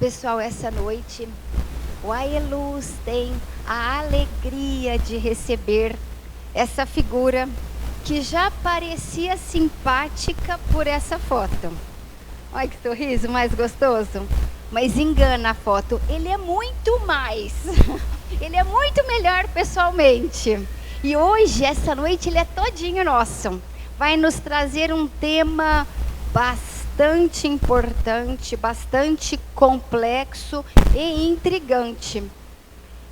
Pessoal, essa noite o Aeluz tem a alegria de receber essa figura que já parecia simpática por essa foto. Olha que sorriso mais gostoso. Mas engana a foto, ele é muito mais. Ele é muito melhor pessoalmente. E hoje, essa noite, ele é todinho nosso. Vai nos trazer um tema bastante importante, bastante complexo e intrigante.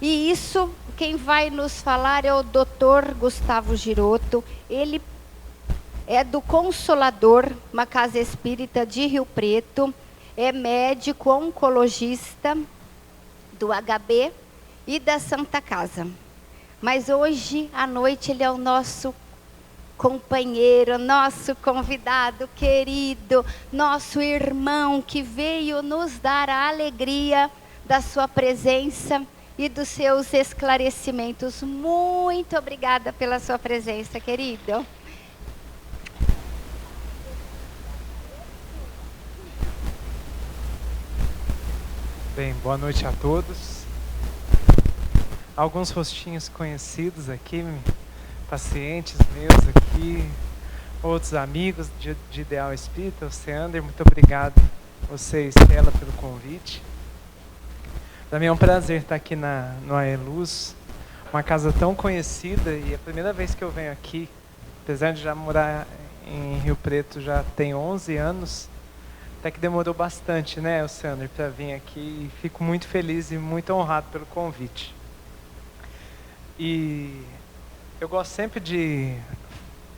E isso, quem vai nos falar é o Dr. Gustavo Giroto. Ele é do Consolador, uma casa espírita de Rio Preto. É médico oncologista do HB e da Santa Casa. Mas hoje à noite ele é o nosso companheiro, nosso convidado querido, nosso irmão que veio nos dar a alegria da sua presença e dos seus esclarecimentos. Muito obrigada pela sua presença, querido. Bem, boa noite a todos. Alguns rostinhos conhecidos aqui, pacientes meus aqui, outros amigos de Ideal Espírita. Você, Ander, muito obrigado, você, Estela, pelo convite. Para mim é um prazer estar aqui no Aeluz, uma casa tão conhecida, e é a primeira vez que eu venho aqui, apesar de já morar em Rio Preto já tem 11 anos, até que demorou bastante, né, Sander, para vir aqui, e fico muito feliz e muito honrado pelo convite. E eu gosto sempre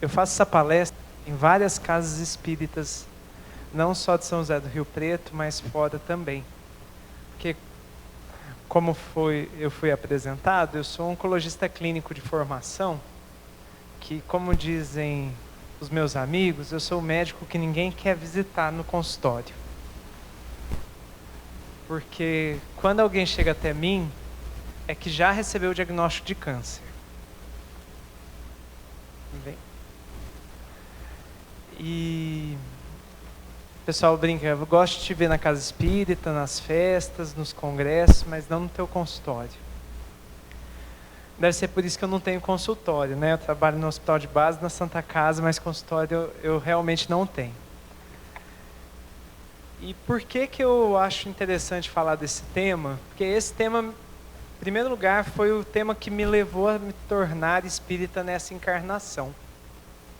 eu faço essa palestra em várias casas espíritas, não só de São José do Rio Preto, mas fora também. Porque, como eu fui apresentado, eu sou oncologista clínico de formação, que, como dizem os meus amigos, eu sou o médico que ninguém quer visitar no consultório. Porque quando alguém chega até mim, é que já recebeu o diagnóstico de câncer. Bem. E o pessoal brinca, eu gosto de te ver na casa espírita, nas festas, nos congressos, mas não no teu consultório. Deve ser por isso que eu não tenho consultório, né? Eu trabalho no hospital de base, na Santa Casa, mas consultório eu realmente não tenho. E por que eu acho interessante falar desse tema? Porque esse tema, em primeiro lugar, foi o tema que me levou a me tornar espírita nessa encarnação.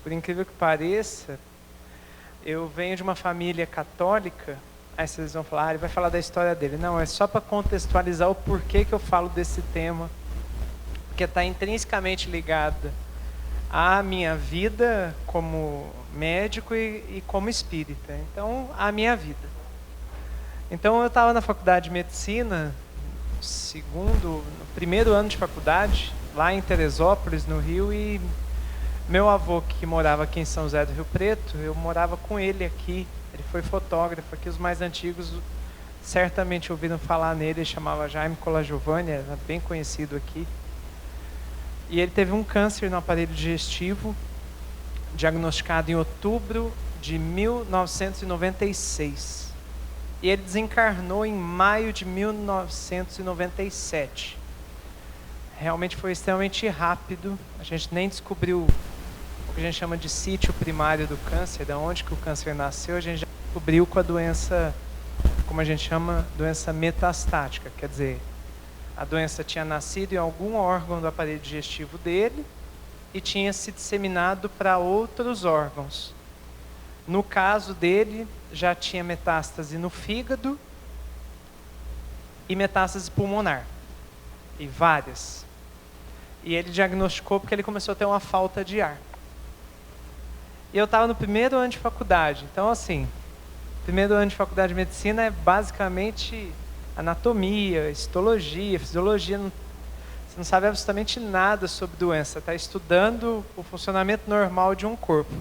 Por incrível que pareça, eu venho de uma família católica. Aí vocês vão falar, ele vai falar da história dele. Não, é só para contextualizar o porquê que eu falo desse tema, que está intrinsecamente ligada à minha vida como médico e como espírita. Então, a minha vida. Então, eu estava na faculdade de medicina, no primeiro ano de faculdade, lá em Teresópolis, no Rio, e meu avô, que morava aqui em São José do Rio Preto, eu morava com ele aqui. Ele foi fotógrafo aqui, os mais antigos certamente ouviram falar nele, ele chamava Jaime Colagiovanni, era bem conhecido aqui. E ele teve um câncer no aparelho digestivo, diagnosticado em outubro de 1996. E ele desencarnou em maio de 1997. Realmente foi extremamente rápido. A gente nem descobriu o que a gente chama de sítio primário do câncer, de onde que o câncer nasceu. A gente já descobriu com a doença, como a gente chama, doença metastática. Quer dizer, a doença tinha nascido em algum órgão do aparelho digestivo dele e tinha se disseminado para outros órgãos. No caso dele, já tinha metástase no fígado e metástase pulmonar. E várias. E ele diagnosticou porque ele começou a ter uma falta de ar. E eu estava no primeiro ano de faculdade. Então, assim, primeiro ano de faculdade de medicina é basicamente anatomia, histologia, fisiologia. Você não sabe absolutamente nada sobre doença. Está estudando o funcionamento normal de um corpo.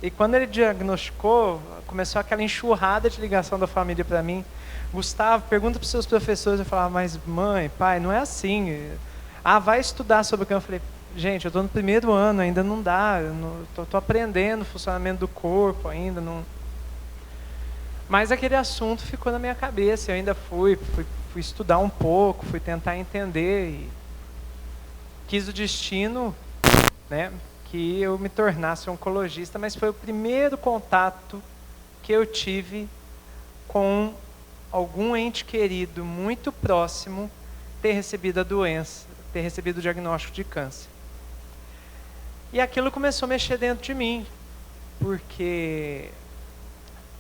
E quando ele diagnosticou, começou aquela enxurrada de ligação da família para mim. Gustavo, pergunta para os seus professores. Eu falava, mas mãe, pai, não é assim. Ah, vai estudar sobre o câncer. Eu falei, gente, eu estou no primeiro ano, ainda não dá. Estou aprendendo o funcionamento do corpo ainda. Não... Mas aquele assunto ficou na minha cabeça, eu ainda fui estudar um pouco, fui tentar entender e quis o destino, né, que eu me tornasse oncologista, mas foi o primeiro contato que eu tive com algum ente querido muito próximo ter recebido a doença, ter recebido o diagnóstico de câncer. E aquilo começou a mexer dentro de mim, porque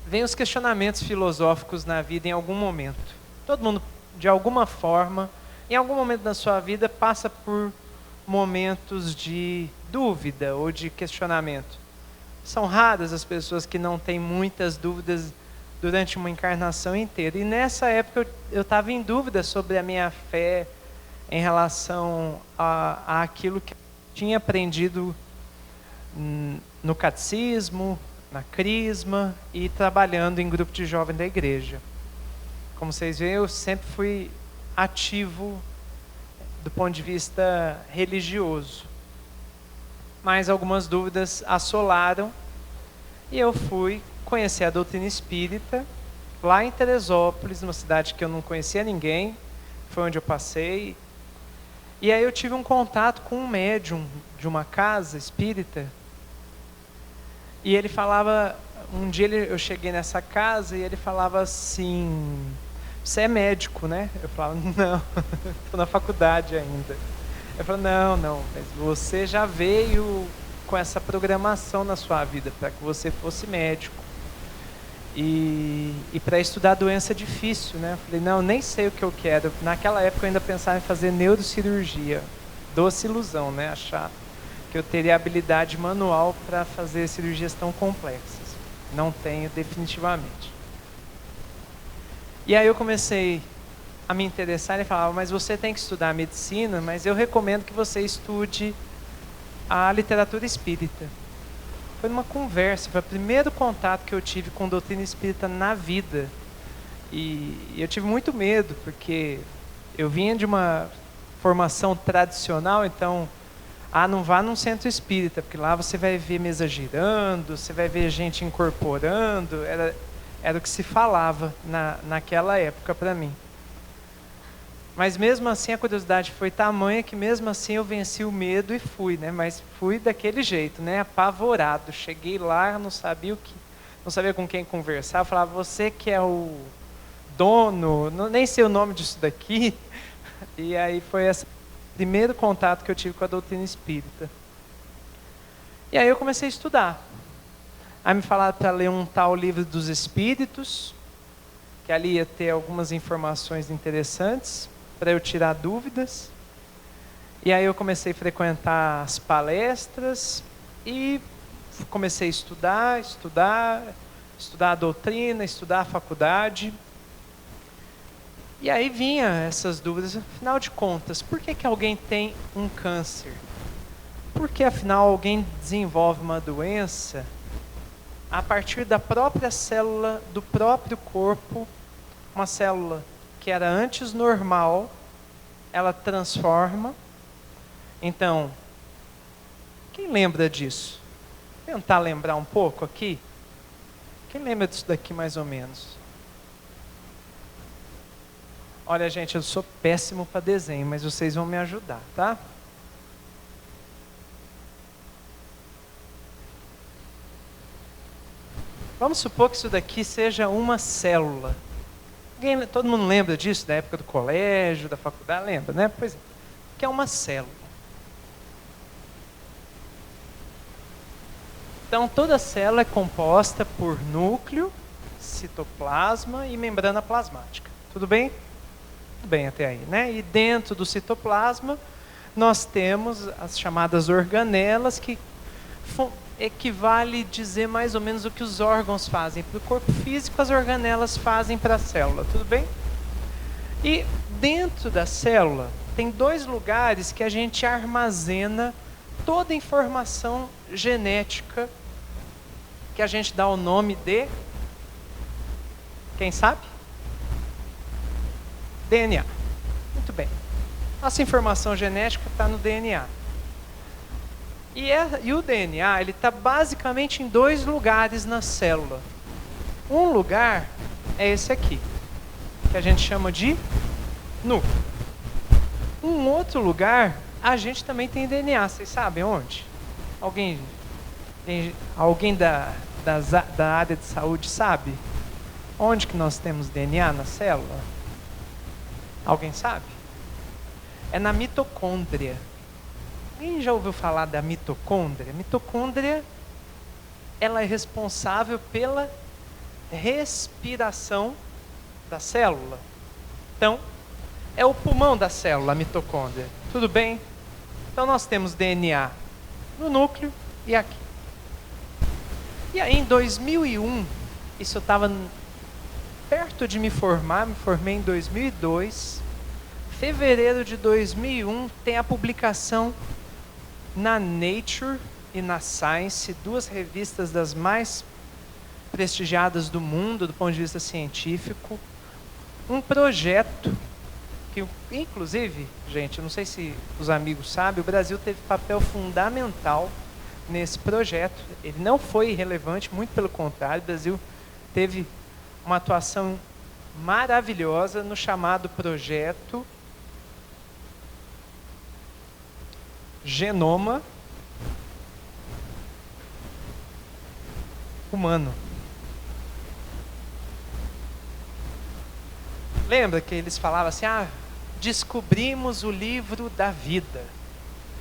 vem os questionamentos filosóficos na vida em algum momento. Todo mundo, de alguma forma, em algum momento da sua vida, passa por momentos de dúvida ou de questionamento. São raras as pessoas que não têm muitas dúvidas durante uma encarnação inteira. E nessa época eu estava em dúvida sobre a minha fé em relação a aquilo que eu tinha aprendido no catecismo, na crisma e trabalhando em grupo de jovem da igreja. Como vocês veem, eu sempre fui ativo do ponto de vista religioso. Mas algumas dúvidas assolaram e eu fui conhecer a doutrina espírita lá em Teresópolis, numa cidade que eu não conhecia ninguém, foi onde eu passei. E aí eu tive um contato com um médium de uma casa espírita. E ele falava, um dia eu cheguei nessa casa e ele falava assim: você é médico, né? Eu falava: não, estou na faculdade ainda. Ele falou: não, mas você já veio com essa programação na sua vida, para que você fosse médico. E para estudar doença é difícil, né? Eu falei: não, nem sei o que eu quero. Naquela época eu ainda pensava em fazer neurocirurgia. Doce ilusão, né? Achar que eu teria habilidade manual para fazer cirurgias tão complexas. Não tenho definitivamente. E aí eu comecei a me interessar e falava: mas você tem que estudar medicina, mas eu recomendo que você estude a literatura espírita. Foi numa conversa, foi o primeiro contato que eu tive com doutrina espírita na vida. E eu tive muito medo, porque eu vinha de uma formação tradicional, então, não vá num centro espírita, porque lá você vai ver mesa girando, você vai ver gente incorporando, era o que se falava naquela época para mim. Mas mesmo assim a curiosidade foi tamanha que mesmo assim eu venci o medo e fui, né? Mas fui daquele jeito, né? Apavorado. Cheguei lá, não sabia com quem conversar. Eu falava: você que é o dono, nem sei o nome disso daqui. E aí foi esse primeiro contato que eu tive com a doutrina espírita. E aí eu comecei a estudar. Aí me falaram para ler um tal Livro dos Espíritos, que ali ia ter algumas informações interessantes para eu tirar dúvidas. E aí eu comecei a frequentar as palestras e comecei a estudar a doutrina, estudar a faculdade. E aí vinha essas dúvidas: afinal de contas, por que alguém tem um câncer? Por que afinal alguém desenvolve uma doença a partir da própria célula do próprio corpo? Uma célula que era antes normal, ela transforma. Então, quem lembra disso? Vou tentar lembrar um pouco aqui. Quem lembra disso daqui mais ou menos? Olha, gente, eu sou péssimo para desenho, mas vocês vão me ajudar, tá? Vamos supor que isso daqui seja uma célula. Todo mundo lembra disso, da época do colégio, da faculdade? Lembra, né? Pois é, que é uma célula. Então, toda célula é composta por núcleo, citoplasma e membrana plasmática. Tudo bem? Tudo bem até aí, né? E dentro do citoplasma, nós temos as chamadas organelas, que equivale dizer mais ou menos o que os órgãos fazem para o corpo físico, as organelas fazem para a célula, tudo bem? E dentro da célula tem dois lugares que a gente armazena toda a informação genética, que a gente dá o nome de, quem sabe? DNA. Muito bem. Nossa informação genética está no DNA. E o DNA, ele está basicamente em dois lugares na célula. Um lugar é esse aqui, que a gente chama de núcleo. Um outro lugar, a gente também tem DNA, vocês sabem onde? Alguém da área de saúde sabe? Onde que nós temos DNA na célula? Alguém sabe? É na mitocôndria. Alguém já ouviu falar da mitocôndria? A mitocôndria, ela é responsável pela respiração da célula. Então, é o pulmão da célula, a mitocôndria. Tudo bem? Então nós temos DNA no núcleo e aqui. E aí em 2001, isso eu estava perto de me formei em 2002. Fevereiro de 2001 tem a publicação na Nature e na Science, duas revistas das mais prestigiadas do mundo do ponto de vista científico, um projeto que, inclusive, gente, eu não sei se os amigos sabem, o Brasil teve papel fundamental nesse projeto. Ele não foi irrelevante, muito pelo contrário, o Brasil teve uma atuação maravilhosa no chamado projeto Genoma Humano. Lembra que eles falavam assim, descobrimos o livro da vida.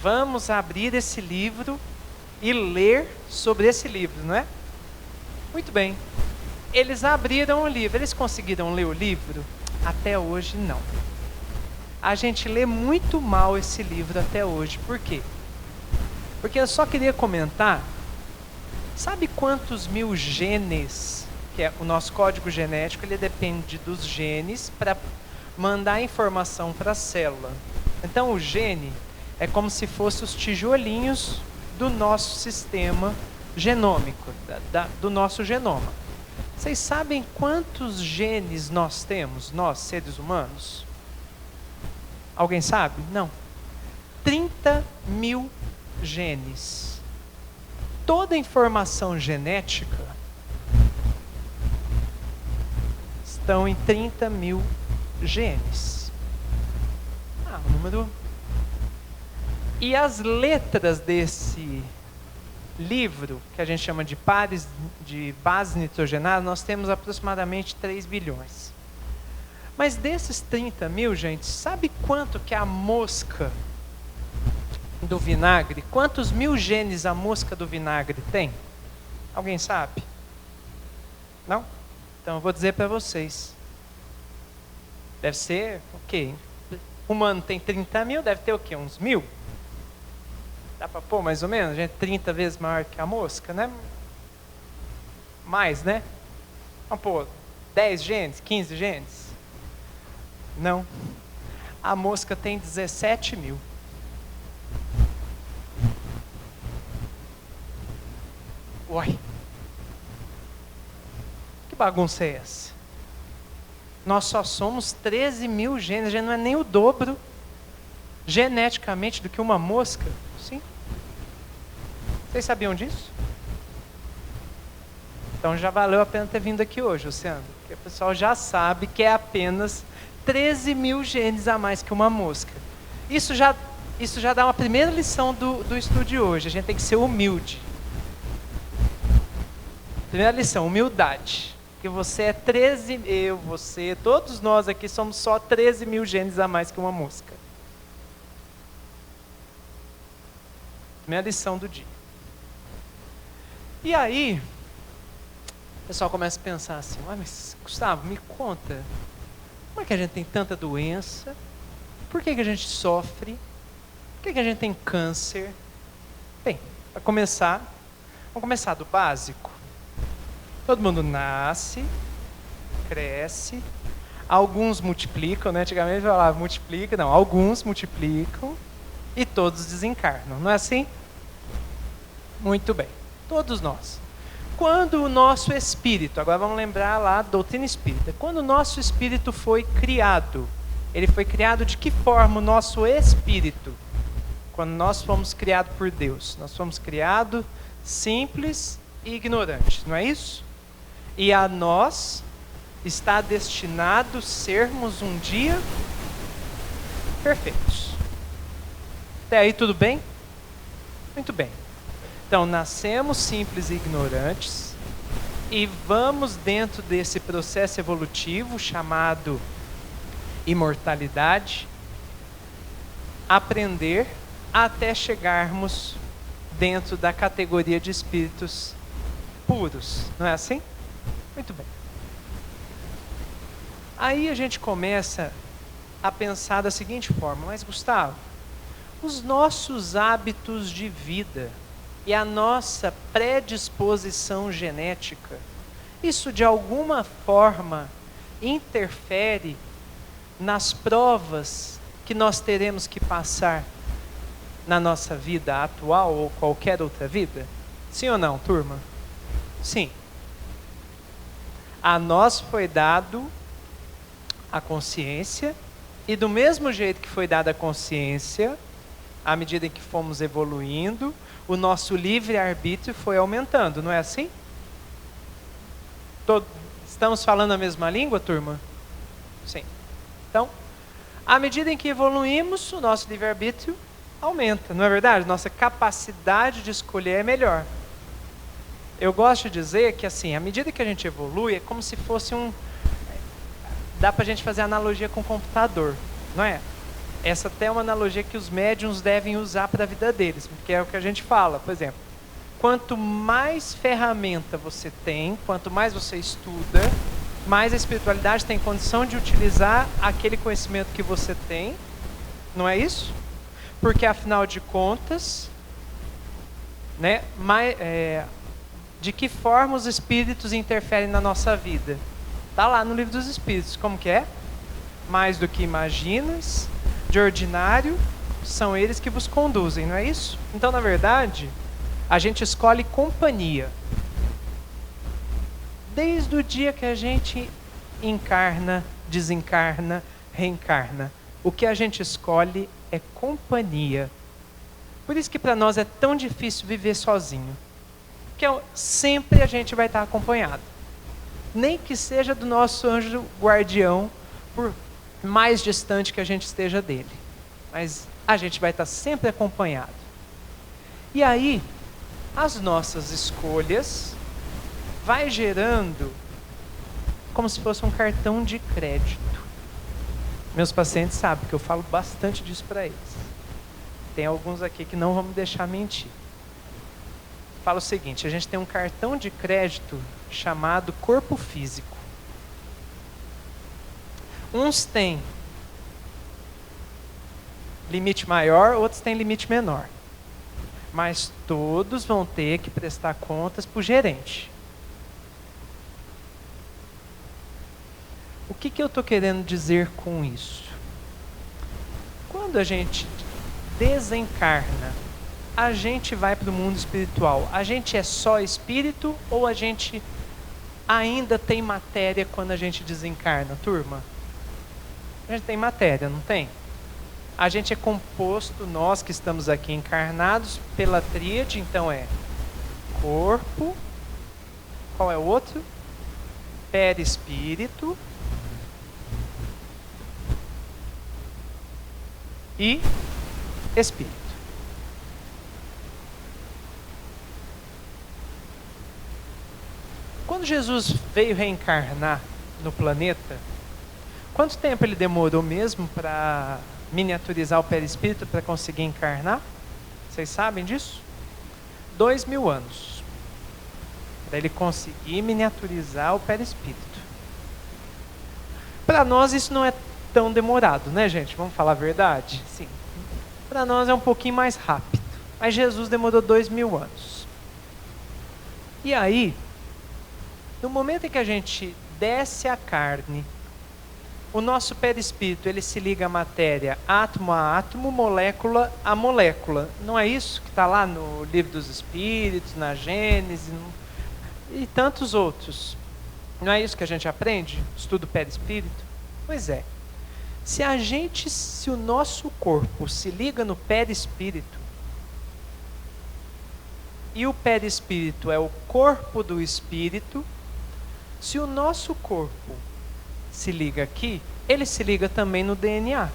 Vamos abrir esse livro e ler sobre esse livro, não é? Muito bem. Eles abriram o livro. Eles conseguiram ler o livro? Até hoje, não. A gente lê muito mal esse livro até hoje. Por quê? Porque eu só queria comentar, sabe quantos mil genes, que é o nosso código genético, ele depende dos genes para mandar informação para a célula. Então o gene é como se fosse os tijolinhos do nosso sistema genômico, do nosso genoma. Vocês sabem quantos genes nós temos, nós seres humanos? Alguém sabe? Não. 30 mil genes. Toda a informação genética estão em 30 mil genes. Um número. E as letras desse livro, que a gente chama de pares de base nitrogenada, nós temos aproximadamente 3 bilhões. Mas desses 30 mil, gente, sabe quanto que a mosca do vinagre, quantos mil genes a mosca do vinagre tem? Alguém sabe? Não? Então eu vou dizer para vocês. Deve ser o quê? Humano tem 30 mil, deve ter o quê? Uns 1000? Dá para pôr mais ou menos? A gente é 30 vezes maior que a mosca, né? Mais, né? Vamos pôr 10 genes, 15 genes? Não. A mosca tem 17 mil. Uai. Que bagunça é essa? Nós só somos 13 mil genes, a gente não é nem o dobro geneticamente do que uma mosca. Sim. Vocês sabiam disso? Então já valeu a pena ter vindo aqui hoje, Luciano. Porque o pessoal já sabe que é apenas 13 mil genes a mais que uma mosca. Isso já dá uma primeira lição do estudo de hoje. A gente tem que ser humilde. Primeira lição, humildade. Que você é 13, você, todos nós aqui somos só 13 mil genes a mais que uma mosca. Primeira lição do dia. E aí, o pessoal começa a pensar assim, mas Gustavo, me conta, como é que a gente tem tanta doença? Por que a gente sofre? Por que a gente tem câncer? Bem, para começar, vamos começar do básico. Todo mundo nasce, cresce, alguns multiplicam, né? Antigamente eu falava multiplica, não, alguns multiplicam e todos desencarnam, não é assim? Muito bem, todos nós. Quando o nosso espírito, agora vamos lembrar lá a doutrina espírita, quando o nosso espírito foi criado, ele foi criado de que forma o nosso espírito? Quando nós fomos criados por Deus, nós fomos criados simples e ignorantes, não é isso? E a nós está destinado sermos um dia perfeitos. Até aí tudo bem? Muito bem. Então, nascemos simples e ignorantes e vamos dentro desse processo evolutivo chamado imortalidade, aprender até chegarmos dentro da categoria de espíritos puros. Não é assim? Muito bem. Aí a gente começa a pensar da seguinte forma: mas Gustavo, os nossos hábitos de vida e a nossa predisposição genética, isso de alguma forma interfere nas provas que nós teremos que passar na nossa vida atual ou qualquer outra vida? Sim ou não, turma? Sim. A nós foi dado a consciência, e do mesmo jeito que foi dada a consciência, à medida em que fomos evoluindo, o nosso livre-arbítrio foi aumentando, não é assim? Estamos falando a mesma língua, turma? Sim. Então, à medida em que evoluímos, o nosso livre-arbítrio aumenta, não é verdade? Nossa capacidade de escolher é melhor. Eu gosto de dizer que, assim, à medida que a gente evolui, é como se fosse dá pra gente fazer analogia com o computador, não é? Essa até é uma analogia que os médiuns devem usar para a vida deles, porque é o que a gente fala. Por exemplo, quanto mais ferramenta você tem, quanto mais você estuda, mais a espiritualidade tem condição de utilizar aquele conhecimento que você tem, não é isso? Porque afinal de contas, né, de que forma os espíritos interferem na nossa vida? Está lá no Livro dos Espíritos, como que é? Mais do que imaginas, de ordinário, são eles que vos conduzem, não é isso? Então, na verdade, a gente escolhe companhia. Desde o dia que a gente encarna, desencarna, reencarna, o que a gente escolhe é companhia. Por isso que para nós é tão difícil viver sozinho. Porque sempre a gente vai estar acompanhado. Nem que seja do nosso anjo guardião, por mais distante que a gente esteja dele. Mas a gente vai estar sempre acompanhado. E aí, as nossas escolhas vai gerando como se fosse um cartão de crédito. Meus pacientes sabem que eu falo bastante disso para eles. Tem alguns aqui que não vão me deixar mentir. Fala o seguinte: a gente tem um cartão de crédito chamado corpo físico. Uns têm limite maior, outros têm limite menor. Mas todos vão ter que prestar contas para o gerente. O que eu estou querendo dizer com isso? Quando a gente desencarna, a gente vai para o mundo espiritual. A gente é só espírito ou a gente ainda tem matéria quando a gente desencarna, turma? A gente tem matéria, não tem? A gente é composto, nós que estamos aqui encarnados, pela tríade, então é corpo, qual é o outro? Perispírito e espírito. Quando Jesus veio reencarnar no planeta, quanto tempo ele demorou mesmo para miniaturizar o perispírito para conseguir encarnar? Vocês sabem disso? 2000 anos. Para ele conseguir miniaturizar o perispírito. Para nós isso não é tão demorado, né, gente? Vamos falar a verdade? Sim. Para nós é um pouquinho mais rápido. Mas Jesus demorou 2000 anos. E aí, no momento em que a gente desce a carne, o nosso perispírito, ele se liga à matéria, átomo a átomo, molécula a molécula. Não é isso que está lá no Livro dos Espíritos, na Gênesis e tantos outros? Não é isso que a gente aprende? Estudo perispírito? Pois é. Se o nosso corpo se liga no perispírito, e o perispírito é o corpo do espírito, Se o nosso corpo se liga aqui, ele se liga também no DNA.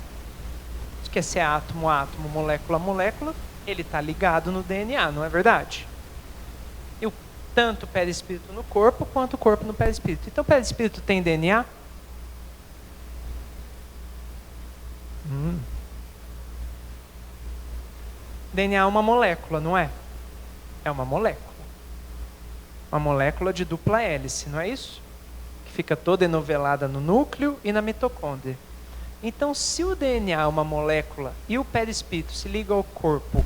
Que se é átomo, átomo, molécula, molécula, ele está ligado no DNA, não é verdade? E tanto o perispírito no corpo, quanto o corpo no perispírito. Então o perispírito tem DNA? DNA é uma molécula, não é? É uma molécula. Uma molécula de dupla hélice, não é isso? Que fica toda enovelada no núcleo e na mitocôndria. Então, se o DNA é uma molécula e o perispírito se liga ao corpo,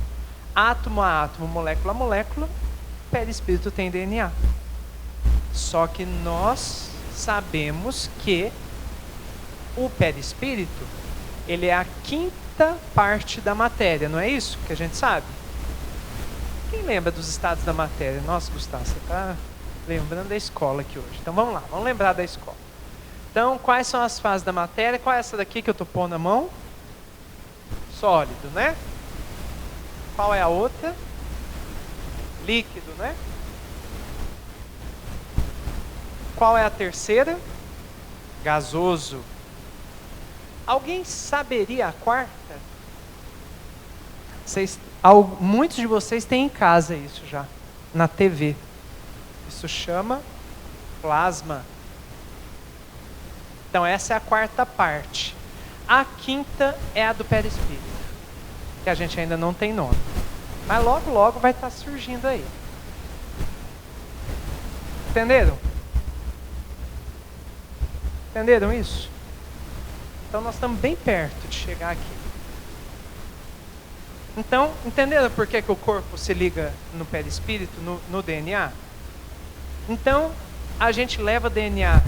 átomo a átomo, molécula a molécula, o perispírito tem DNA. Só que nós sabemos que o perispírito, ele é a quinta parte da matéria, não é isso que a gente sabe? Quem lembra dos estados da matéria? Nossa, Gustavo, você está lembrando da escola aqui hoje. Então vamos lá, vamos lembrar da escola. Então, quais são as fases da matéria? Qual é essa daqui que eu estou pondo na mão? Sólido, né? Qual é a outra? Líquido, né? Qual é a terceira? Gasoso. Alguém saberia a quarta? Muitos de vocês têm em casa isso já, na TV. Isso chama plasma. Então essa é a quarta parte. A quinta é a do perispírito, que a gente ainda não tem nome. Mas logo, logo vai estar surgindo aí. Entenderam? Entenderam isso? Então nós estamos bem perto de chegar aqui. Então, entenderam por que o corpo se liga no perispírito, no DNA? Então, a gente leva DNA,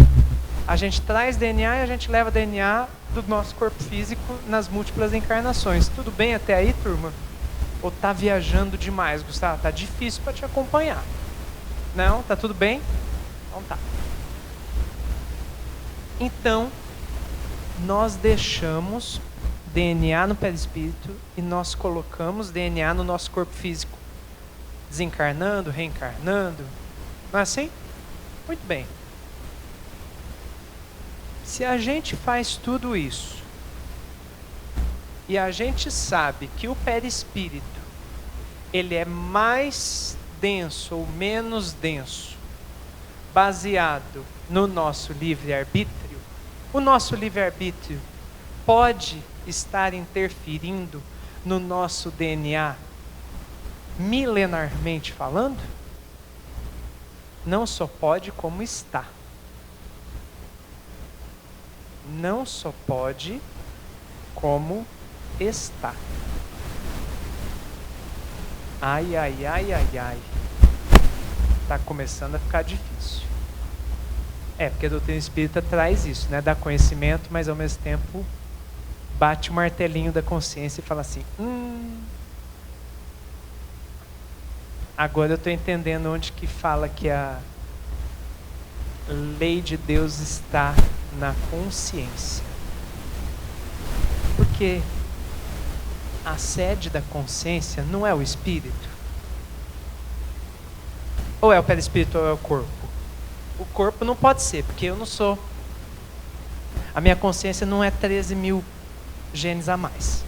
a gente traz DNA e a gente leva DNA do nosso corpo físico nas múltiplas encarnações. Tudo bem até aí, turma? Ou tá viajando demais, Gustavo? Tá difícil para te acompanhar. Não? Tá tudo bem? Então tá. Então, nós deixamos DNA no perispírito e nós colocamos DNA no nosso corpo físico. Desencarnando, reencarnando. Não é assim? Muito bem. Se a gente faz tudo isso e a gente sabe que o perispírito ele é mais denso ou menos denso baseado no nosso livre-arbítrio, o nosso livre-arbítrio pode estar interferindo no nosso DNA milenarmente falando? Não só pode, como está. Não só pode, como está. Ai, ai, ai, ai, ai. Está começando a ficar difícil. Porque a doutrina espírita traz isso, né? Dá conhecimento, mas ao mesmo tempo bate o martelinho da consciência e fala assim, agora eu estou entendendo onde que fala que a lei de Deus está na consciência. Porque a sede da consciência não é o espírito? Ou é o perispírito ou é o corpo? O corpo não pode ser, porque eu não sou. A minha consciência não é 13 mil genes a mais.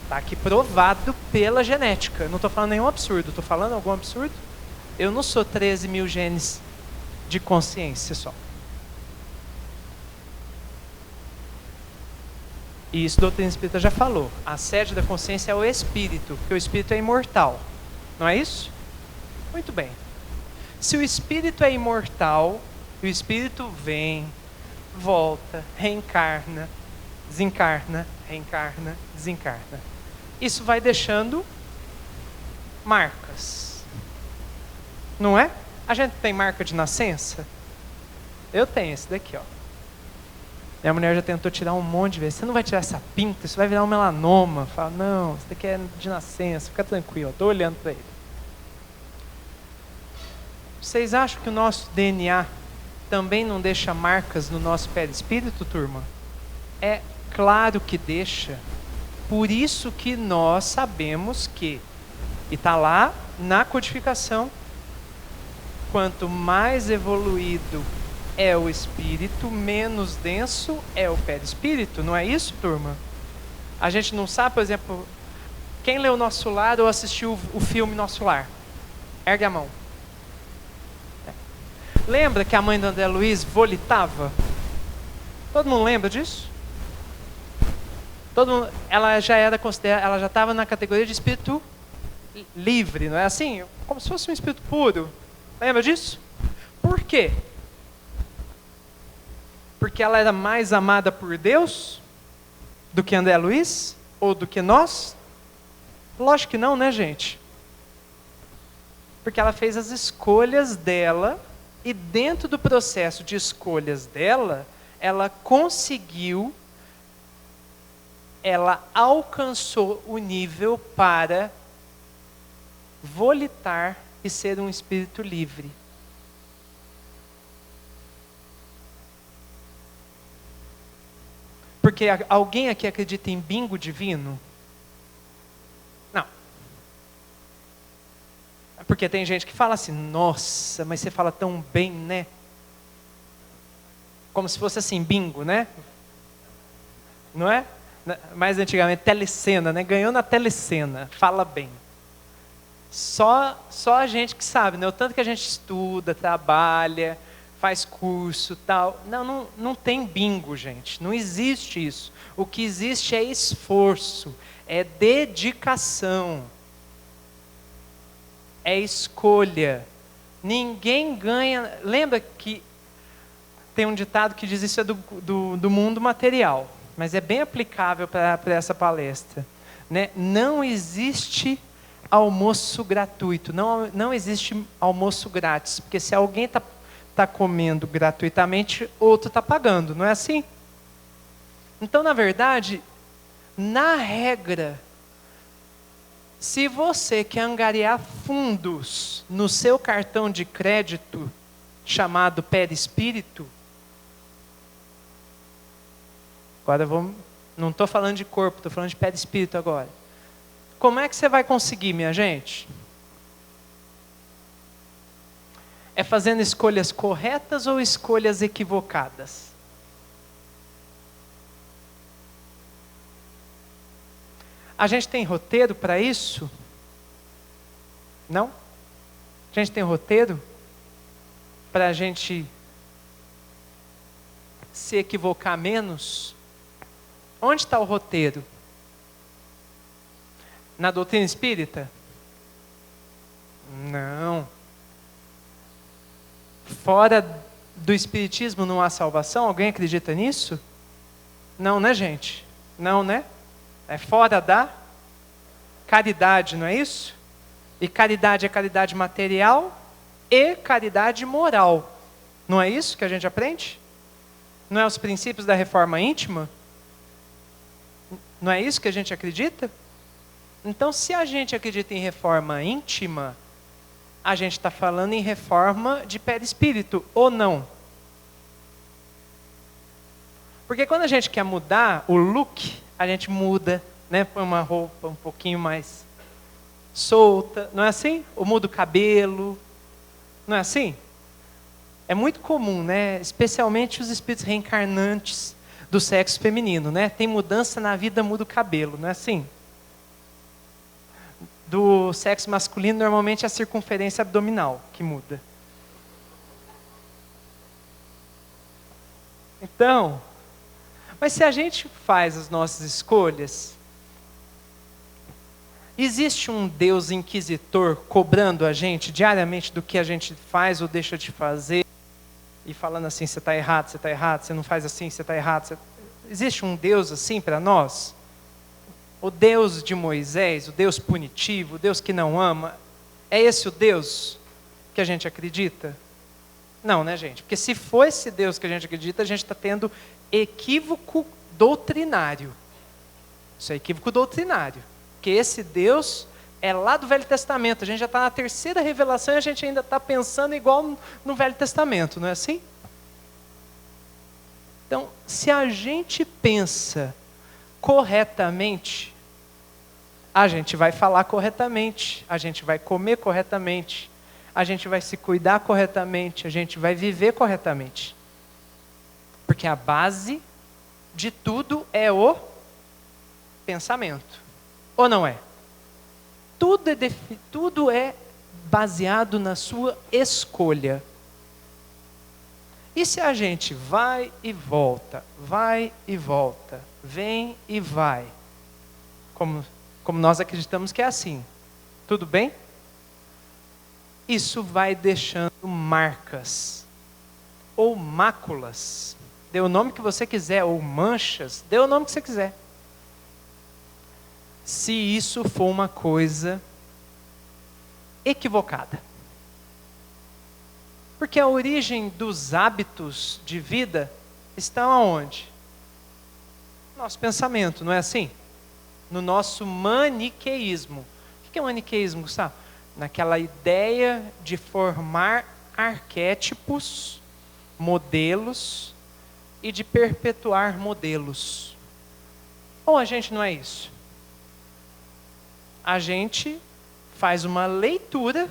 Está aqui provado pela genética. Eu não estou falando nenhum absurdo. Estou falando algum absurdo? Eu não sou 13 mil genes de consciência só. E isso a doutrina espírita já falou. A sede da consciência é o espírito, porque o espírito é imortal. Não é isso? Muito bem. Se o espírito é imortal, o espírito vem, volta, reencarna, desencarna, reencarna, desencarna. Isso vai deixando marcas. Não é? A gente tem marca de nascença? Eu tenho esse daqui, ó. Minha mulher já tentou tirar um monte de vezes. Você não vai tirar essa pinta, isso vai virar um melanoma. Fala, não, isso daqui é de nascença, fica tranquilo, estou olhando para ele. Vocês acham que o nosso DNA também não deixa marcas no nosso perispírito, turma? É claro que deixa. Por isso que nós sabemos que, e está lá na codificação, quanto mais evoluído é o espírito, menos denso é o perispírito. Não é isso, turma? A gente não sabe, por exemplo, quem leu Nosso Lar ou assistiu o filme Nosso Lar? Ergue a mão. Lembra que a mãe do André Luiz volitava? Todo mundo lembra disso? Todo mundo, ela já era considerada, ela já estava na categoria de espírito livre, não é assim? Como se fosse um espírito puro. Lembra disso? Por quê? Porque ela era mais amada por Deus do que André Luiz? Ou do que nós? Lógico que não, né, gente? Porque ela fez as escolhas dela, e dentro do processo de escolhas dela, ela conseguiu, ela alcançou o nível para volitar e ser um espírito livre. Porque alguém aqui acredita em bingo divino? Não. Porque tem gente que fala assim, nossa, mas você fala tão bem, né? Como se fosse assim, bingo, né? Não é? Mais antigamente, telecena, né? Ganhou na telecena, fala bem. Só a gente que sabe, né? O tanto que a gente estuda, trabalha, faz curso, tal. Não tem bingo, gente. Não existe isso. O que existe é esforço, é dedicação, é escolha. Ninguém ganha. Lembra que tem um ditado que diz isso é do mundo material, mas é bem aplicável para essa palestra, né? Não existe almoço gratuito, não existe almoço grátis, porque se alguém está comendo gratuitamente, outro está pagando, não é assim? Então, na verdade, na regra, se você quer angariar fundos no seu cartão de crédito, chamado perispírito, agora não estou falando de corpo, estou falando de perispírito agora. Como é que você vai conseguir, minha gente? É fazendo escolhas corretas ou escolhas equivocadas? A gente tem roteiro para isso? Não? A gente tem roteiro para a gente se equivocar menos? Onde está o roteiro? Na doutrina espírita? Não. Fora do espiritismo não há salvação? Alguém acredita nisso? Não, né, gente? Não, né? É fora da caridade, não é isso? E caridade é caridade material e caridade moral. Não é isso que a gente aprende? Não é os princípios da reforma íntima? Não é isso que a gente acredita? Então, se a gente acredita em reforma íntima, a gente está falando em reforma de perispírito, ou não? Porque quando a gente quer mudar o look, a gente muda, né? Põe uma roupa um pouquinho mais solta, não é assim? Ou muda o cabelo, não é assim? É muito comum, né? Especialmente os espíritos reencarnantes do sexo feminino, né? Tem mudança na vida, muda o cabelo, não é assim? Do sexo masculino, normalmente é a circunferência abdominal que muda. Então, mas se a gente faz as nossas escolhas, existe um Deus inquisitor cobrando a gente diariamente do que a gente faz ou deixa de fazer, e falando assim, você está errado, você não faz assim, você está errado. Existe um Deus assim para nós? O Deus de Moisés, o Deus punitivo, o Deus que não ama, é esse o Deus que a gente acredita? Não, né, gente? Porque se for esse Deus que a gente acredita, a gente está tendo equívoco doutrinário. Isso é equívoco doutrinário. Porque esse Deus é lá do Velho Testamento. A gente já está na terceira revelação e a gente ainda está pensando igual no Velho Testamento, não é assim? Então, se a gente pensa corretamente, a gente vai falar corretamente, a gente vai comer corretamente, a gente vai se cuidar corretamente, a gente vai viver corretamente. Porque a base de tudo é o pensamento. Ou não é? Tudo é baseado na sua escolha. E se a gente vai e volta, vem e vai, como nós acreditamos que é assim, tudo bem? Isso vai deixando marcas, ou máculas, dê o nome que você quiser, ou manchas, dê o nome que você quiser. Se isso for uma coisa equivocada. Porque a origem dos hábitos de vida estão aonde? Nosso pensamento, não é assim? No nosso maniqueísmo. O que é maniqueísmo, Gustavo? Naquela ideia de formar arquétipos, modelos e de perpetuar modelos. Ou a gente não é isso? A gente faz uma leitura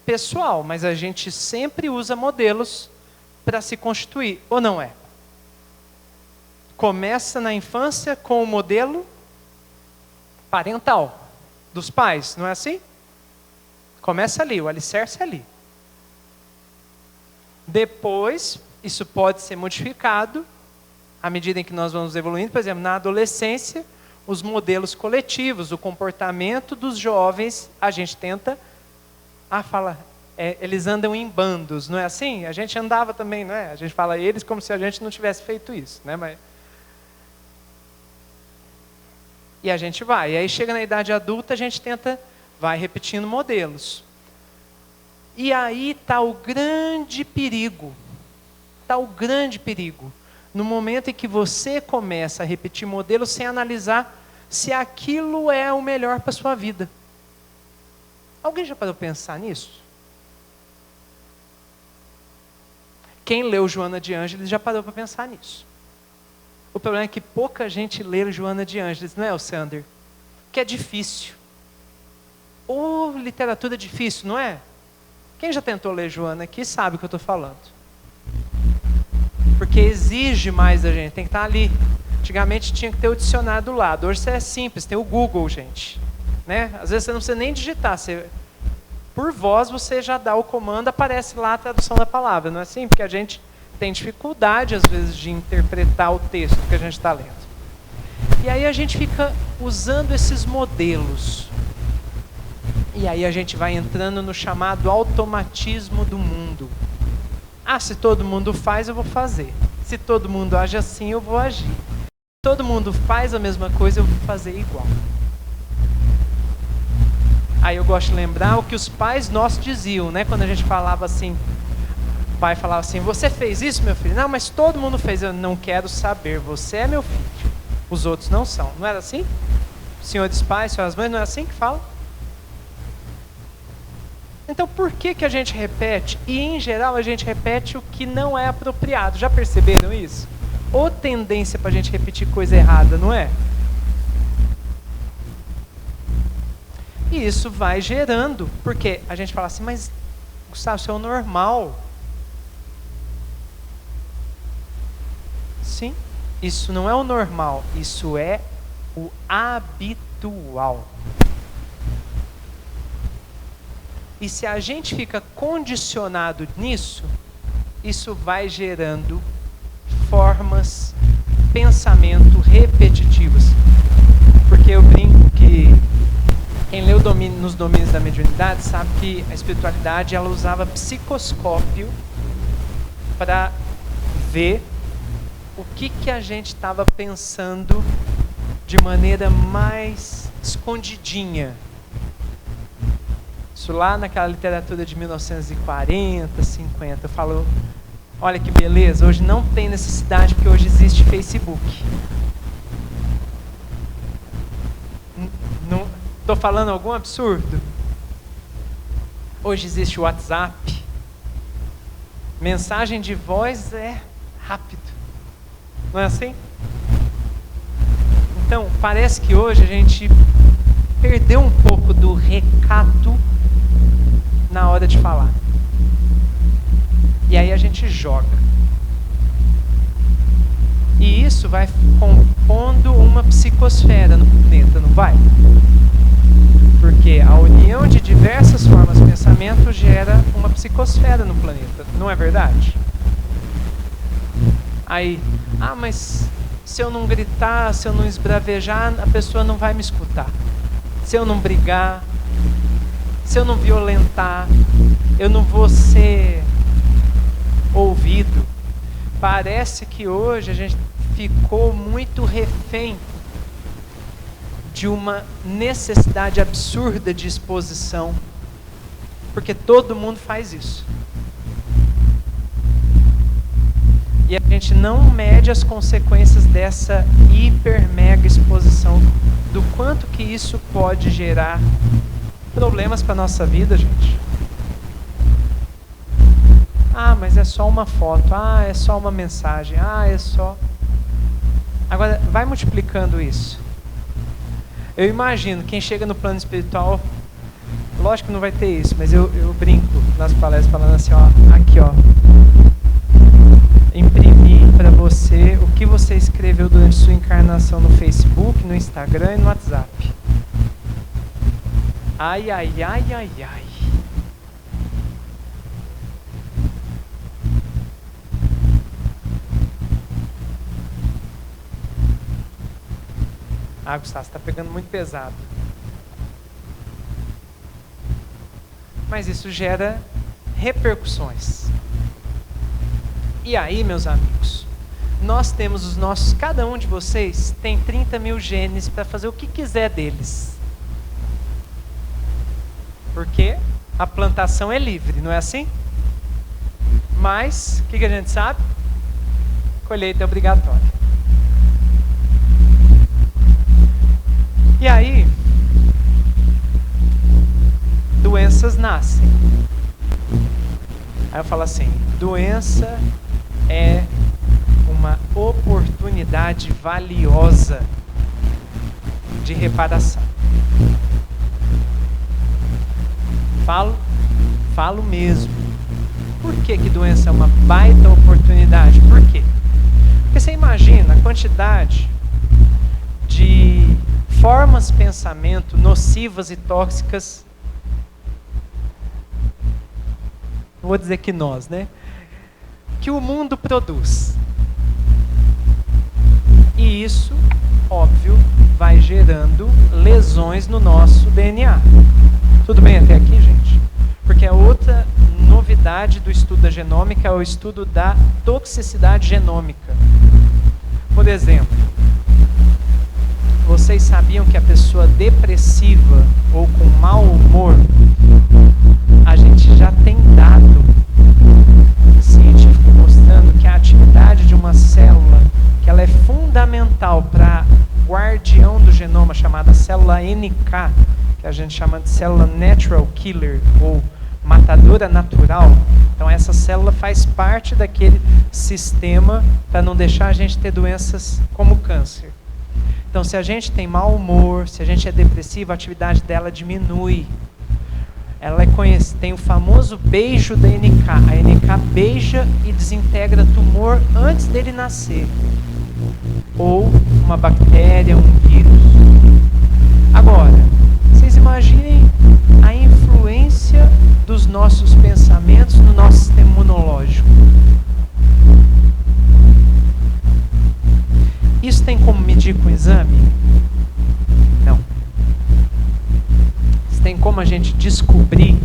pessoal, mas a gente sempre usa modelos para se constituir, ou não é? Começa na infância com o modelo parental, dos pais, não é assim? Começa ali, o alicerce é ali. Depois, isso pode ser modificado à medida em que nós vamos evoluindo. Por exemplo, na adolescência, os modelos coletivos, o comportamento dos jovens, a gente tenta eles andam em bandos, não é assim? A gente andava também, não é? A gente fala eles como se a gente não tivesse feito isso, né? E a gente vai. E aí chega na idade adulta, a gente vai repetindo modelos. E aí está o grande perigo. Está o grande perigo. No momento em que você começa a repetir modelos sem analisar se aquilo é o melhor para a sua vida. Alguém já parou para pensar nisso? Quem leu Joana de Ângeles já parou para pensar nisso. O problema é que pouca gente lê Joana de Ângeles, não é, o Sander? Que é difícil. Ou literatura difícil, não é? Quem já tentou ler Joana aqui sabe o que eu estou falando. Porque exige mais da gente, tem que estar ali. Antigamente tinha que ter o dicionário do lado, hoje é simples, tem o Google, gente. Né? Às vezes você não precisa nem digitar, por voz você já dá o comando, aparece lá a tradução da palavra, não é assim? Porque a gente tem dificuldade às vezes de interpretar o texto que a gente está lendo. E aí a gente fica usando esses modelos. E aí a gente vai entrando no chamado automatismo do mundo. Se todo mundo faz, eu vou fazer. Se todo mundo age assim, eu vou agir. Se todo mundo faz a mesma coisa, eu vou fazer igual. Aí eu gosto de lembrar o que os pais nossos diziam, né? Quando a gente falava assim, o pai falava assim, você fez isso, meu filho? Não, mas todo mundo fez. Eu não quero saber, você é meu filho. Os outros não são. Não era assim? Senhores pais, senhoras mães, não é assim que fala? Então por que a gente repete? E em geral a gente repete o que não é apropriado. Já perceberam isso? Ou tendência para a gente repetir coisa errada, não é? E isso vai gerando, porque a gente fala assim, mas Gustavo, isso é o normal. Sim, isso não é o normal, isso é o habitual. E se a gente fica condicionado nisso, isso vai gerando formas, pensamento repetitivos. Porque eu brinco que quem leu nos domínios da mediunidade sabe que a espiritualidade ela usava psicoscópio para ver o que a gente estava pensando de maneira mais escondidinha. Isso lá naquela literatura de 1940, 50, falou, olha que beleza, hoje não tem necessidade porque hoje existe Facebook. Não estou falando algum absurdo? Hoje existe o WhatsApp. Mensagem de voz é rápido. Não é assim? Então, parece que hoje a gente perdeu um pouco do recato na hora de falar. E aí a gente joga. E isso vai compondo uma psicosfera no planeta, não vai? Porque a união de diversas formas de pensamento gera uma psicosfera no planeta, não é verdade? Aí, mas se eu não gritar, se eu não esbravejar, a pessoa não vai me escutar. Se eu não brigar, se eu não violentar, eu não vou ser ouvido. Parece que hoje a gente ficou muito refém de uma necessidade absurda de exposição, porque todo mundo faz isso. E a gente não mede as consequências dessa hiper mega exposição, do quanto que isso pode gerar problemas para a nossa vida, gente. Mas é só uma foto, é só uma mensagem, é só... Agora, vai multiplicando isso. Eu imagino, quem chega no plano espiritual, lógico que não vai ter isso, mas eu brinco nas palestras falando assim, aqui imprimir para você o que você escreveu durante sua encarnação no Facebook, no Instagram e no WhatsApp. Ai, ai, ai, ai, ai. Gustavo, você está pegando muito pesado. Mas isso gera repercussões. E aí, meus amigos, nós temos os nossos, cada um de vocês tem 30 mil genes para fazer o que quiser deles. Porque a plantação é livre, não é assim? Mas, o que a gente sabe? Colheita é obrigatória. E aí, doenças nascem. Aí eu falo assim, doença é uma oportunidade valiosa de reparação. Falo mesmo. Por que doença é uma baita oportunidade? Por quê? Porque você imagina a quantidade de formas de pensamento nocivas e tóxicas, não vou dizer que nós, né? Que o mundo produz. E isso, óbvio, vai gerando lesões no nosso DNA. Tudo bem até aqui, gente? Porque a outra novidade do estudo da genômica é o estudo da toxicidade genômica. Por exemplo, vocês sabiam que a pessoa depressiva ou com mau humor, a gente já tem dado científico mostrando que a atividade de uma célula, que ela é fundamental para guardião do genoma, chamada célula NK, que a gente chama de célula natural killer, ou matadora natural. Então essa célula faz parte daquele sistema para não deixar a gente ter doenças como câncer. Então, se a gente tem mau humor, se a gente é depressivo, a atividade dela diminui. Ela tem o famoso beijo da NK. A NK beija e desintegra tumor antes dele nascer. Ou uma bactéria, um vírus. Agora, vocês imaginem a influência dos nossos pensamentos no nosso sistema imunológico. Isso tem como medir com exame? Não. Isso tem como a gente descobrir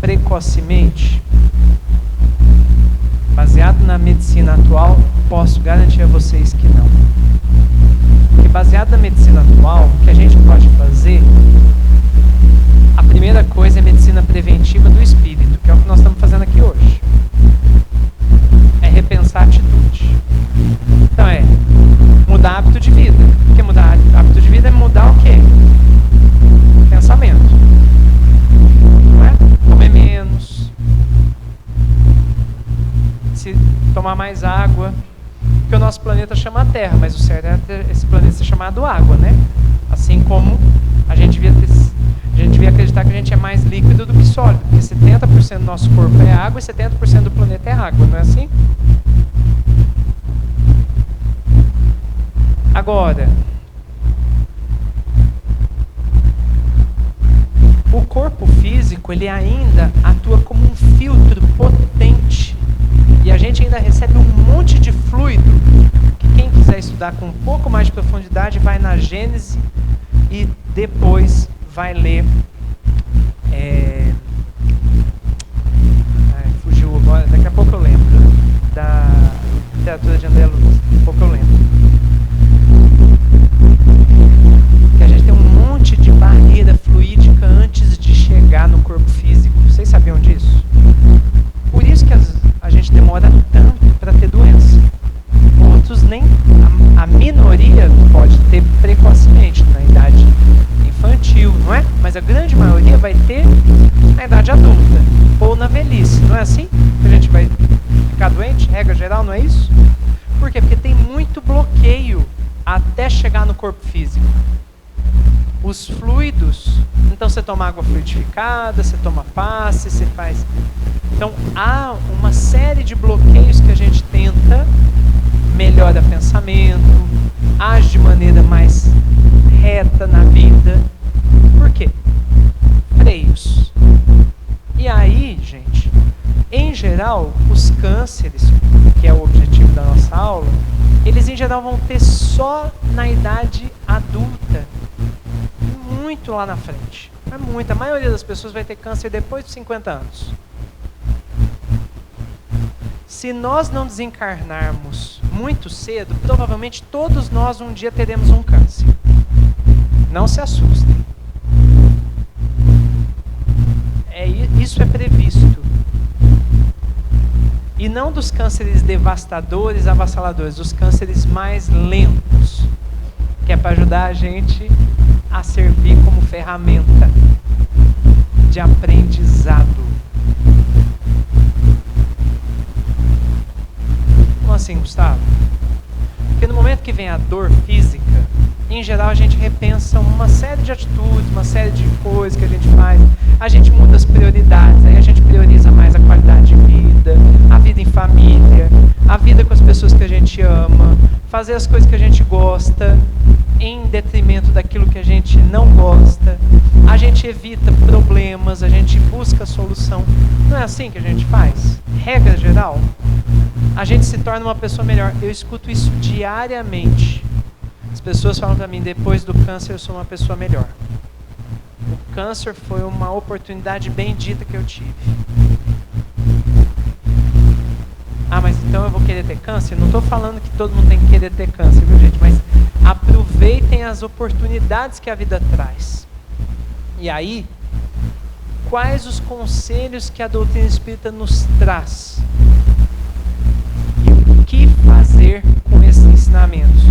precocemente? Baseado na medicina atual, posso garantir a vocês que não. Porque baseado na medicina atual, o que a gente pode fazer, a primeira coisa é medicina preventiva do espírito, que é o que nós estamos fazendo aqui hoje. É repensar a atitude. Então mudar hábito de vida. Porque mudar hábito de vida é mudar o quê? Pensamento. Não é? Comer menos. Se tomar mais água. Porque o nosso planeta chama Terra, mas o certo é esse planeta ser chamado água, né? Assim como a gente devia acreditar que a gente é mais líquido do que sólido, porque 70% do nosso corpo é água e 70% do planeta é água, não é assim? Agora, o corpo físico, ele ainda atua como um filtro potente. E a gente ainda recebe um monte de fluido, que quem quiser estudar com um pouco mais de profundidade, vai na Gênese e depois vai ler... fugiu agora, daqui a pouco eu lembro, da literatura de André Luiz, daqui a pouco eu lembro. Que a gente tem um monte de barreira fluídica antes de chegar no corpo físico. Vocês sabiam disso? Por isso que a gente demora tanto para ter doença. Outros nem... A minoria pode ter precocemente, na idade infantil, não é? Mas a grande maioria vai ter na idade adulta ou na velhice, não é assim? Que a gente vai ficar doente, regra geral, não é isso? Por quê? Porque tem muito bloqueio até chegar no corpo físico. Os fluidos, então você toma água fluidificada, você toma passe, você faz... Então há uma série de bloqueios que a gente tenta, melhora pensamento, age de maneira mais reta na vida. Por quê? Freios. E aí, gente, em geral, os cânceres, que é o objetivo da nossa aula, eles em geral vão ter só na idade adulta, muito lá na frente. É muito. A maioria das pessoas vai ter câncer depois dos 50 anos. Se nós não desencarnarmos muito cedo, provavelmente todos nós um dia teremos um câncer. Não se assustem. Isso é previsto. E não dos cânceres devastadores, avassaladores, dos cânceres mais lentos, que é para ajudar a gente a servir como ferramenta de aprendizado. Como assim, Gustavo? Porque no momento que vem a dor física, em geral a gente repensa uma série de atitudes, uma série de coisas que a gente faz. A gente muda as prioridades, aí a gente prioriza mais a qualidade de vida, a vida em família, a vida com as pessoas que a gente ama, fazer as coisas que a gente gosta, em detrimento daquilo que a gente não gosta. A gente evita problemas, a gente busca solução. Não é assim que a gente faz? Regra geral, a gente se torna uma pessoa melhor. Eu escuto isso diariamente. As pessoas falam para mim, depois do câncer eu sou uma pessoa melhor. O câncer foi uma oportunidade bendita que eu tive. Ah, mas então eu vou querer ter câncer? Não estou falando que todo mundo tem que querer ter câncer, viu, gente? Mas aproveitem as oportunidades que a vida traz. E aí, quais os conselhos que a doutrina espírita nos traz? E o que fazer com esses ensinamentos?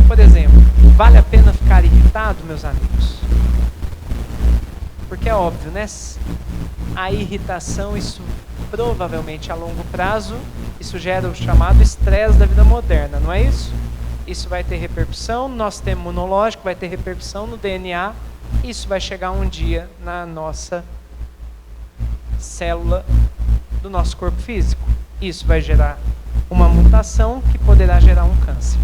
Por exemplo, vale a pena ficar irritado, meus amigos? Porque é óbvio, né? A irritação, isso provavelmente a longo prazo, isso gera o chamado estresse da vida moderna, não é isso? Isso vai ter repercussão no nosso sistema imunológico, vai ter repercussão no DNA, isso vai chegar um dia na nossa célula do nosso corpo físico. Isso vai gerar uma mutação que poderá gerar um câncer.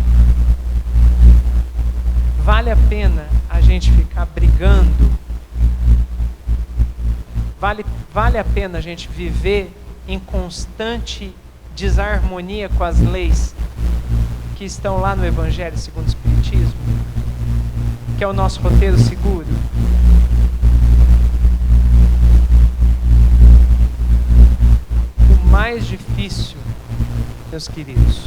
Vale a pena a gente ficar brigando? Vale a pena a gente viver em constante desarmonia com as leis que estão lá no Evangelho segundo o Espiritismo, que é o nosso roteiro seguro? O mais difícil, meus queridos,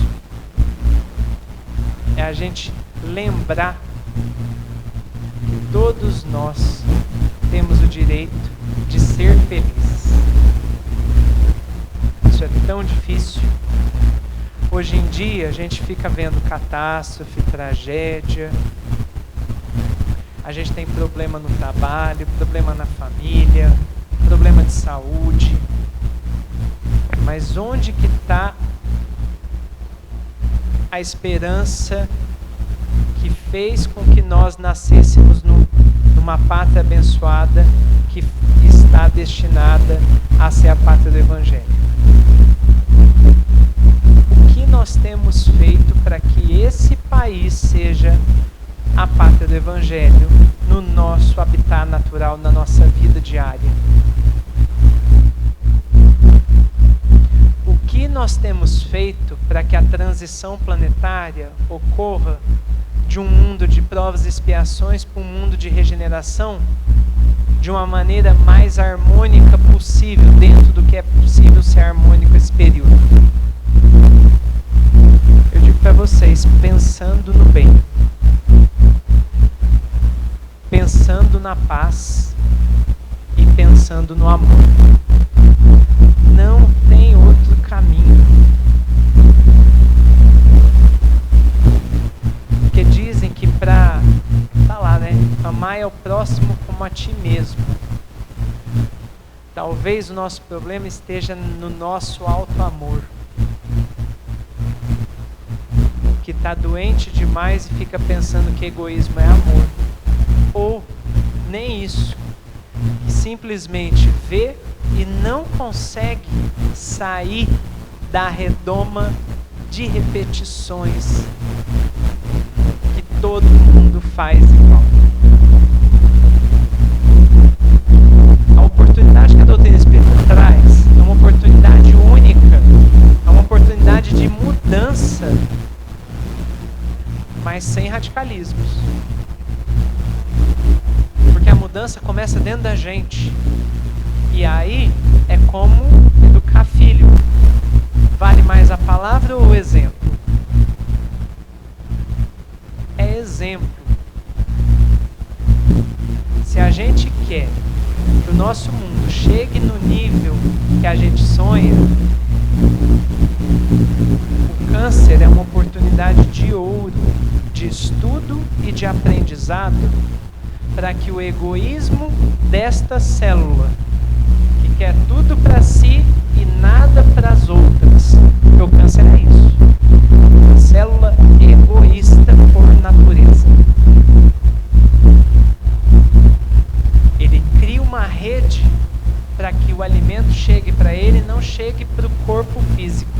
é a gente lembrar que todos nós temos o direito de ser felizes. Isso é tão difícil. Hoje em dia a gente fica vendo catástrofe, tragédia. A gente tem problema no trabalho, problema na família, problema de saúde. Mas onde que está a esperança que fez com que nós nascêssemos numa pátria abençoada que está destinada a ser a pátria do Evangelho. O que nós temos feito para que esse país seja a pátria do Evangelho no nosso habitat natural, na nossa vida diária? O que nós temos feito para que a transição planetária ocorra de um mundo de provas e expiações para um mundo de regeneração de uma maneira mais harmônica possível, dentro do que é possível ser harmônico esse período? Eu digo para vocês, pensando no bem, pensando na paz e pensando no amor. Não tem outro caminho. Porque dizem que para amar é o próximo como a ti mesmo. Talvez o nosso problema esteja no nosso alto amor, que está doente demais e fica pensando que egoísmo é amor. Ou nem isso, simplesmente vê e não consegue sair da redoma de repetições que todo mundo faz igual. A oportunidade que a doutrina espírita traz é uma oportunidade única, é uma oportunidade de mudança, mas sem radicalismos. Porque a mudança começa dentro da gente. E aí é como educar filho. Vale mais a palavra ou o exemplo? É exemplo. Se a gente quer que o nosso mundo chegue no nível que a gente sonha, o câncer é uma oportunidade de ouro, de estudo e de aprendizado, para que o egoísmo desta célula, que quer tudo para si e nada para as outras, porque o câncer é isso, uma célula egoísta por natureza. Ele cria uma rede para que o alimento chegue para ele e não chegue para o corpo físico.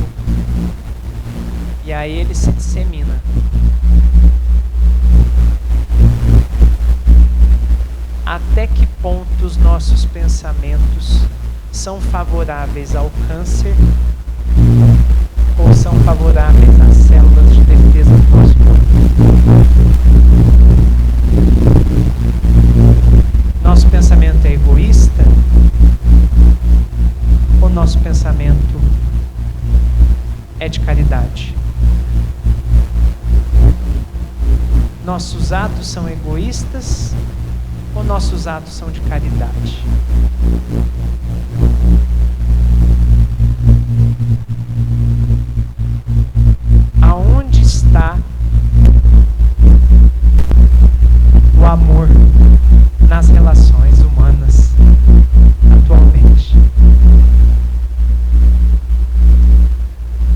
E aí ele se dissemina. Até que ponto os nossos pensamentos são favoráveis ao câncer ou são favoráveis às células de defesa do nosso corpo? Nosso pensamento é egoísta ou nosso pensamento é de caridade? Nossos atos são egoístas ou nossos atos são de caridade? Aonde está o amor nas relações humanas atualmente?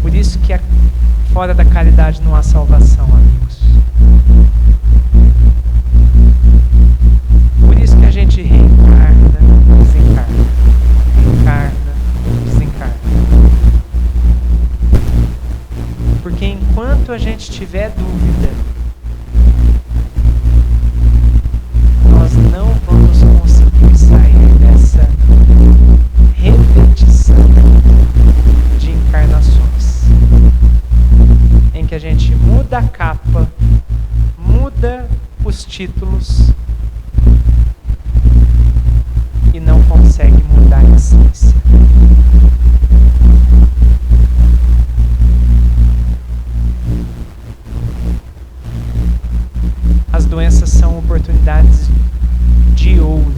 Por isso que fora da caridade não há salvação, amigos. Por isso que a gente reencarna, desencarna, reencarna, desencarna. Porque enquanto a gente tiver dúvida, nós não vamos conseguir sair dessa repetição de encarnações, em que a gente muda a capa, muda os títulos e não consegue mudar a essência. As doenças são oportunidades de ouro.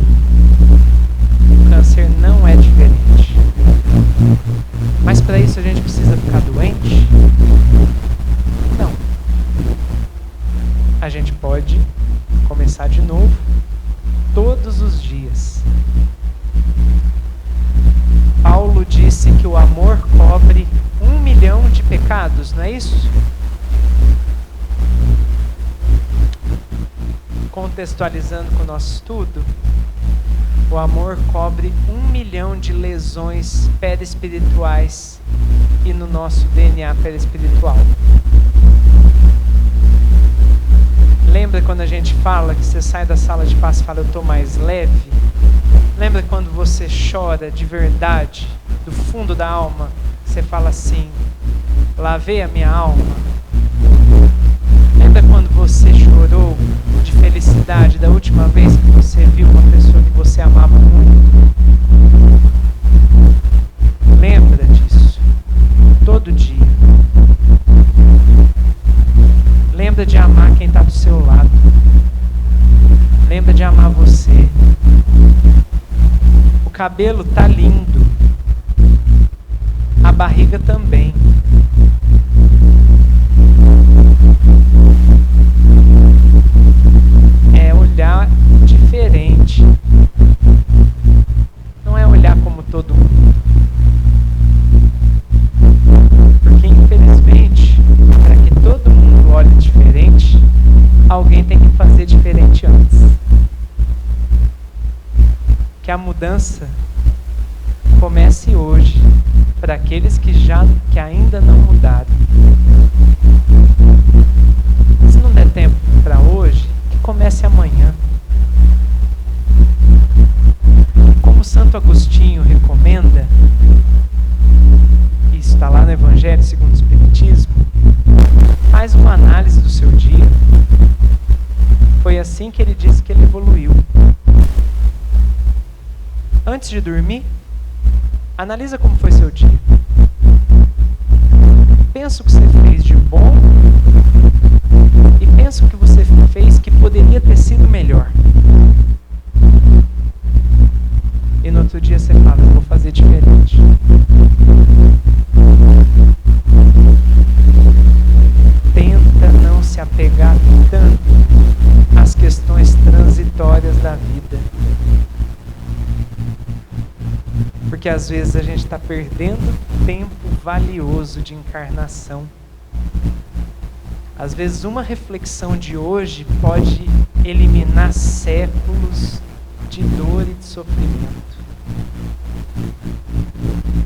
O câncer não é diferente. Mas para isso a gente precisa ficar doente? Não. A gente pode começar de novo todos os dias. Paulo disse que o amor cobre 1 milhão de pecados, não é isso? contextualizando com o nosso estudo, o amor cobre 1 milhão de lesões perispirituais e no nosso DNA perispiritual. Lembra quando a gente fala que você sai da sala de passe e fala, eu estou mais leve? Lembra quando você chora de verdade, do fundo da alma, você fala assim, lavei a minha alma? Lembra quando você chorou de felicidade da última vez que você viu uma pessoa que você amava muito? Lembra disso, todo dia. Lembra de amar quem está do seu lado. Lembra de amar você. O cabelo tá lindo. A barriga também. É olhar diferente. Não é olhar como todo mundo. Porque infelizmente, para que todo mundo olhe diferente, alguém tem que fazer diferente antes. Que a mudança comece hoje, para aqueles que ainda não mudaram. Se não der tempo para hoje, que comece amanhã. Como Santo Agostinho recomenda, e está lá no Evangelho segundo o Espiritismo, faz uma análise do seu dia. Foi assim que ele disse que ele evoluiu. Antes de dormir, analisa como foi seu dia. Pensa o que você fez de bom e pensa o que você fez que poderia ter sido melhor. E no outro dia você fala, eu vou fazer diferente. Tenta não se apegar tanto às questões transitórias da vida. Porque às vezes a gente está perdendo tempo valioso de encarnação. Às vezes uma reflexão de hoje pode eliminar séculos de dor e de sofrimento.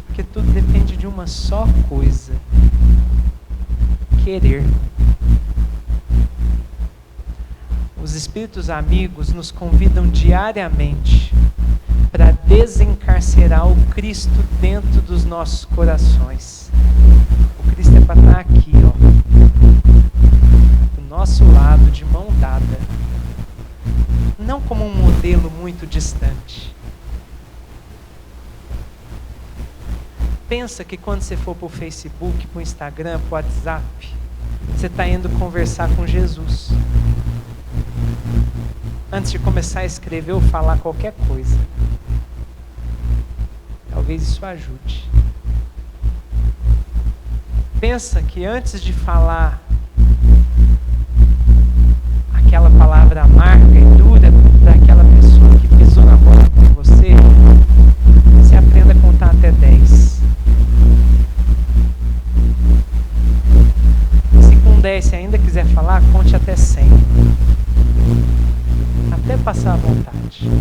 Porque tudo depende de uma só coisa: querer. Os espíritos amigos nos convidam diariamente para desencarcerar o Cristo dentro dos nossos corações. O Cristo é para estar aqui, ó, do nosso lado, de mão dada. Não como um modelo muito distante. Pensa que quando você for para o Facebook, para o Instagram, para o WhatsApp, você está indo conversar com Jesus. Antes de começar a escrever ou falar qualquer coisa. Talvez isso ajude. Pensa que antes de falar aquela palavra amarga e dura para aquela pessoa que pisou na bola com você, você aprenda a contar até 10. Se com 10 você ainda quiser falar, conte até 100. Até passar à vontade.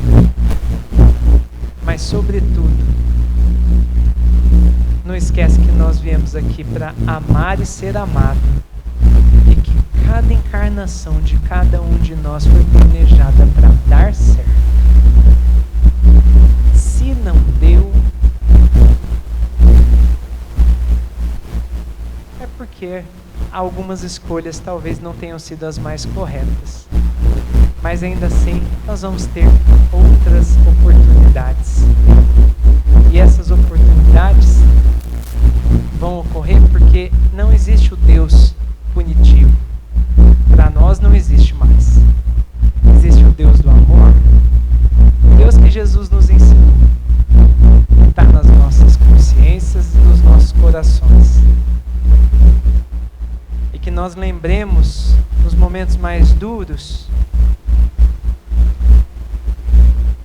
Mas sobretudo, não esquece que nós viemos aqui para amar e ser amado. E que cada encarnação de cada um de nós foi planejada para dar certo. Se não deu, é porque algumas escolhas talvez não tenham sido as mais corretas. Mas ainda assim, nós vamos ter outras oportunidades. E essas oportunidades vão ocorrer porque não existe o Deus punitivo. Para nós não existe mais. Existe o Deus do amor, o Deus que Jesus nos ensinou. Está nas nossas consciências e nos nossos corações. E que nós lembremos, nos momentos mais duros,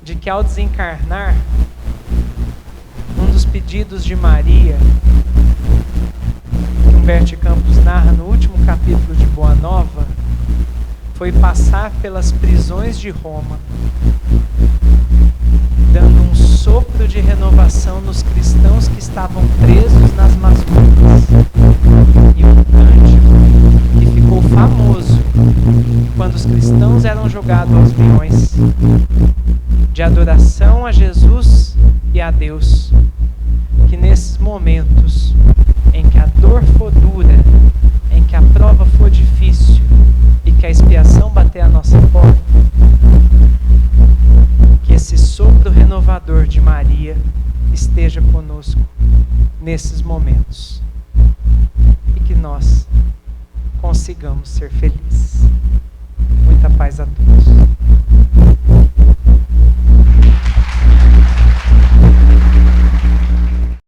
de que ao desencarnar, um dos pedidos de Maria, que Humberto de Campos narra no último capítulo de Boa Nova, foi passar pelas prisões de Roma, dando um sopro de renovação nos cristãos que estavam presos nas masmorras. E um cântico que ficou famoso quando os cristãos eram jogados aos leões, de adoração a Jesus e a Deus, que nesses momentos em que a dor for dura, em que a prova for difícil e que a expiação bater a nossa porta, que esse sopro renovador de Maria esteja conosco nesses momentos e que nós consigamos ser felizes. Muita paz a todos.